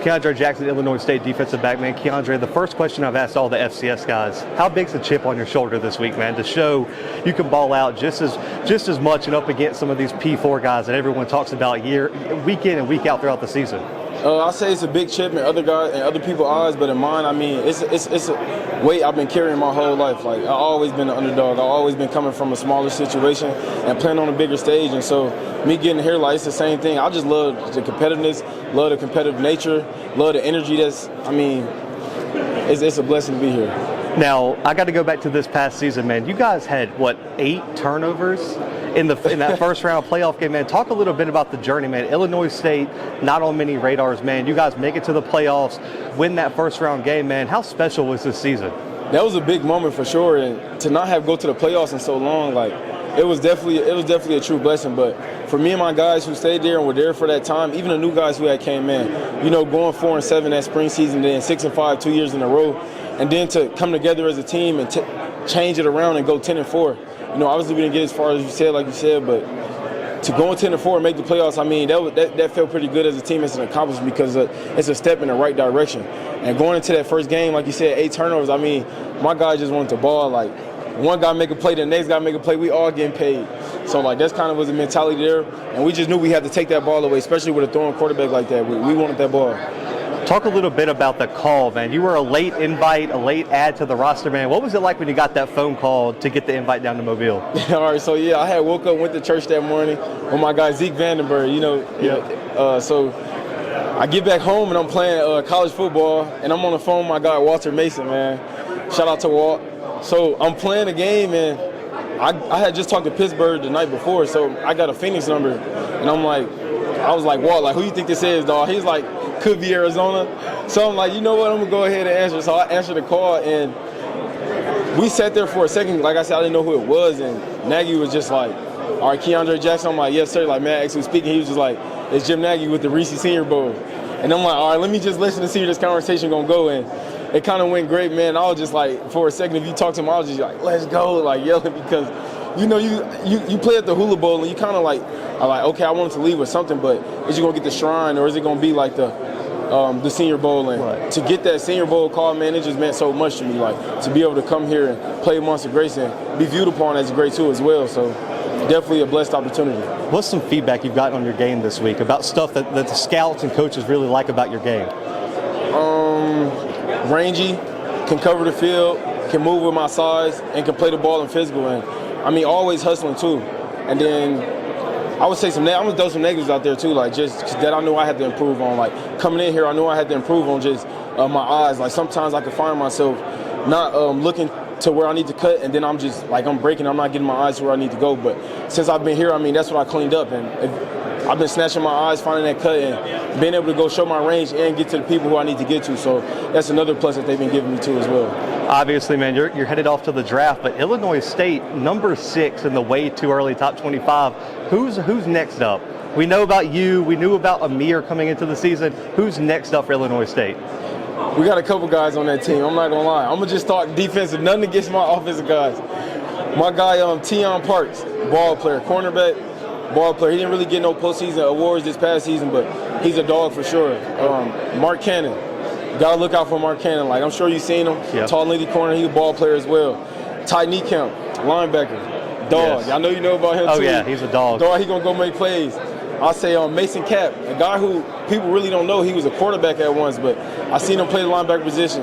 Keondre Jackson, Illinois State defensive back, man. Keondre, the first question I've asked all the FCS guys, how big's the chip on your shoulder this week, man, to show you can ball out just as much and up against some of these P4 guys that everyone talks about week in and week out throughout the season? I say it's a big chip in other guys and other people's eyes, but in mine, I mean, it's a weight I've been carrying my whole life. Like, I've always been an underdog. I've always been coming from a smaller situation and playing on a bigger stage. And so me getting here, like, it's the same thing. I just love the competitiveness, love the competitive nature, love the energy. It's a blessing to be here. Now, I got to go back to this past season, man. You guys had, 8 turnovers in that first round playoff game, man. Talk a little bit about the journey, man. Illinois State, not on many radars, man. You guys make it to the playoffs, win that first round game, man. How special was this season? That was a big moment for sure, and to not have go to the playoffs in so long, like, it was definitely a true blessing. But for me and my guys who stayed there and were there for that time, even the new guys who had came in, going 4-7 that spring season, then 6-5 2 years in a row, and then to come together as a team and change it around and go 10-4. Obviously we didn't get as far as you said, but to go 10-4 and make the playoffs, I mean, that felt pretty good as a team. It's an accomplishment because it's a step in the right direction. And going into that first game, like you said, 8 turnovers, I mean, my guys just wanted to ball. Like, one guy make a play, the next guy make a play, we all getting paid. So, like, that's kind of was the mentality there. And we just knew we had to take that ball away, especially with a throwing quarterback like that. We wanted that ball. Talk a little bit about the call, man. You were a late invite, a late add to the roster, man. What was it like when you got that phone call to get the invite down to Mobile? All right, so I had woke up, went to church that morning with my guy Zeke Vandenberg, so I get back home and I'm playing college football, and I'm on the phone with my guy Walter Mason, man. Shout out to Walt. So I'm playing the game, and I had just talked to Pittsburgh the night before, so I got a Phoenix number, and I was like, Walt, like, who you think this is, dog? He's like, could be Arizona. So I'm like, you know what, I'm going to go ahead and answer. So I answered the call, and we sat there for a second. Like I said, I didn't know who it was, and Nagy was just like, all right, Keondre Jackson. I'm like, yes, sir. Like, man, actually speaking, he was just like, it's Jim Nagy with the Reese Senior Bowl. And I'm like, all right, let me just listen to see where this conversation going to go. And it kind of went great, man. I was just like, for a second, if you talk to him, I was just like, let's go, like yelling, because you play at the Hula Bowl, and you kind of like, okay, I wanted to leave with something, but is you going to get the shrine, or is it going to be like the Senior Bowl? And right. To get that Senior Bowl call, man, it just meant so much to me. Like, to be able to come here and play amongst the greats and be viewed upon as a great too as well. So definitely a blessed opportunity. What's some feedback you've gotten on your game this week about stuff that the scouts and coaches really like about your game? Rangy, can cover the field, can move with my size, and can play the ball in physical. And I mean, always hustling too. And then I would say I'm gonna throw some negatives out there too, like just that I knew I had to improve on. Like, coming in here, I knew I had to improve on just my eyes. Like, sometimes I could find myself not looking to where I need to cut, and then I'm just like, I'm breaking, I'm not getting my eyes to where I need to go. But since I've been here, I mean, that's what I cleaned up, and I've been snatching my eyes, finding that cut, and being able to go show my range and get to the people who I need to get to. So that's another plus that they've been giving me too as well. Obviously, man, you're headed off to the draft, but Illinois State, number 6 in the way too early top 25. Who's next up? We know about you. We knew about Amir coming into the season. Who's next up for Illinois State? We got a couple guys on that team. I'm not gonna lie. I'm gonna just talk defensive. Nothing against my offensive guys. My guy, Tion Parks, ball player, cornerback, ball player. He didn't really get no postseason awards this past season, but he's a dog for sure. Mark Cannon. Gotta look out for Mark Cannon. Like, I'm sure you've seen him. Yep. Tall, leaky corner. He's a ball player as well. Ty Niekamp, linebacker. Dog. Yes. I know you know about him too. Oh, yeah, he's a dog. Dog, he gonna go make plays. I'll say Mason Cap, a guy who people really don't know. He was a quarterback at once, but I seen him play the linebacker position.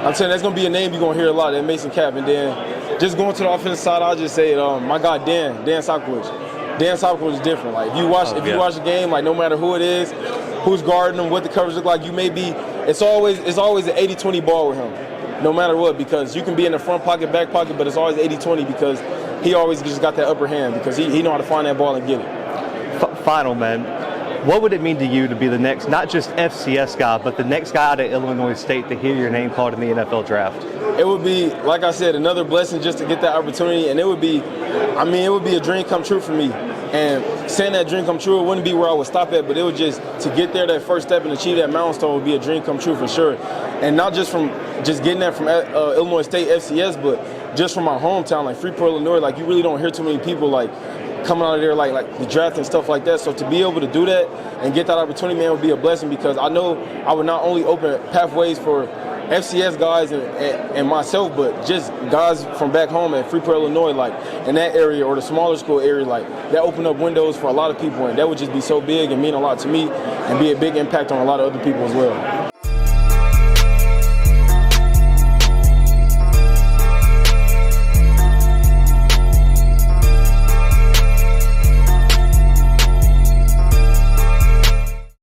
I'm saying that's going to be a name you're going to hear a lot, that Mason Cap. And then just going to the offensive side, I'll just say my guy Dan Sopkowicz. Dan Sopkowicz is different. Like, if you watch the game, like, no matter who it is, who's guarding him, what the coverage look like, you may be, it's always an 80-20 ball with him, no matter what, because you can be in the front pocket, back pocket, but it's always 80-20 because he always just got that upper hand because he know how to find that ball and get it. Final, man, what would it mean to you to be the next, not just FCS guy, but the next guy out of Illinois State to hear your name called in the NFL draft? It would be, like I said, another blessing just to get that opportunity, and it would be a dream come true for me. And saying that dream come true, it wouldn't be where I would stop at, but it would just, to get there, that first step and achieve that milestone would be a dream come true for sure. And not just from just getting that from Illinois State FCS, but just from my hometown, like Freeport, Illinois. Like, you really don't hear too many people like coming out of there like the draft and stuff like that. So to be able to do that and get that opportunity, man, would be a blessing, because I know I would not only open pathways for FCS guys and myself, but just guys from back home at Freeport, Illinois, like in that area or the smaller school area, like that opened up windows for a lot of people, and that would just be so big and mean a lot to me and be a big impact on a lot of other people as well.